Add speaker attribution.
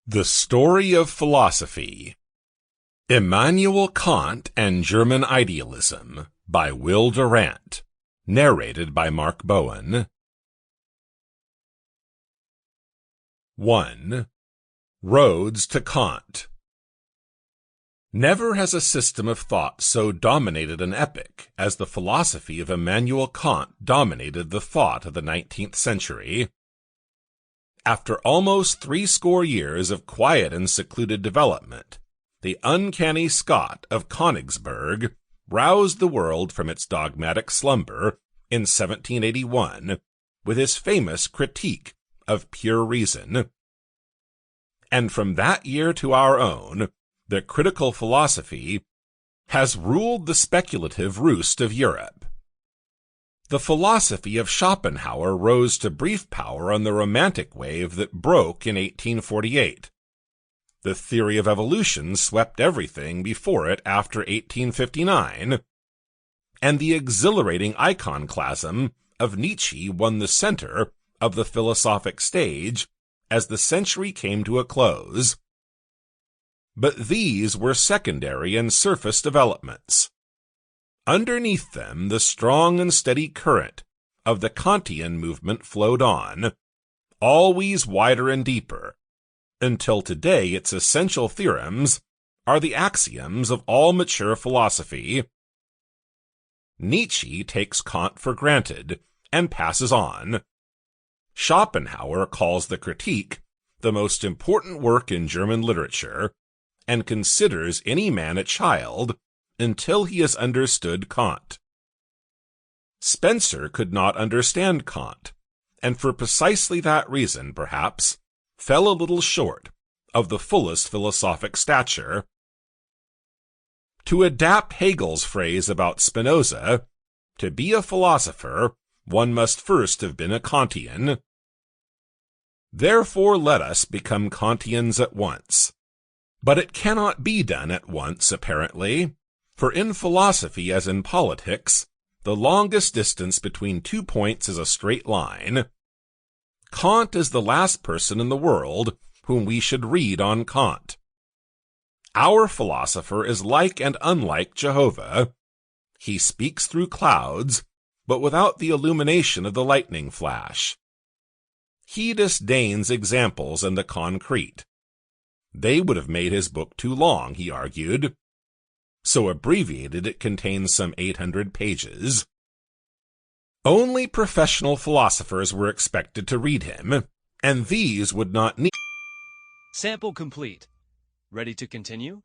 Speaker 1: The Story of Philosophy. Immanuel Kant and German Idealism by Will Durant. Narrated by Mark Bowen. 1. Roads to Kant. Never has a system of thought so dominated an epoch as the philosophy of Immanuel Kant dominated the thought of the 19th century. After almost 60 years of quiet and secluded development, the uncanny Scot of Königsberg roused the world from its dogmatic slumber in 1781 with his famous critique of pure reason. And from that year to our own, the critical philosophy has ruled the speculative roost of Europe. The philosophy of Schopenhauer rose to brief power on the Romantic wave that broke in 1848. The theory of evolution swept everything before it after 1859, and the exhilarating iconoclasm of Nietzsche won the center of the philosophic stage as the century came to a close. But these were secondary and surface developments. Underneath them, the strong and steady current of the Kantian movement flowed on, always wider and deeper, until today its essential theorems are the axioms of all mature philosophy. Nietzsche takes Kant for granted and passes on. Schopenhauer calls the Critique the most important work in German literature and considers any man a child until he has understood Kant. Spencer could not understand Kant, and for precisely that reason, perhaps, fell a little short of the fullest philosophic stature. To adapt Hegel's phrase about Spinoza, to be a philosopher, one must first have been a Kantian. Therefore let us become Kantians at once. But it cannot be done at once, apparently. For in philosophy, as in politics, the longest distance between 2 points is a straight line. Kant is the last person in the world whom we should read on Kant. Our philosopher is like and unlike Jehovah. He speaks through clouds, but without the illumination of the lightning flash. He disdains examples and the concrete. They would have made his book too long, he argued. So abbreviated it contains some 800 pages. Only professional philosophers were expected to read him, and these would not need.
Speaker 2: Sample complete. Ready to continue?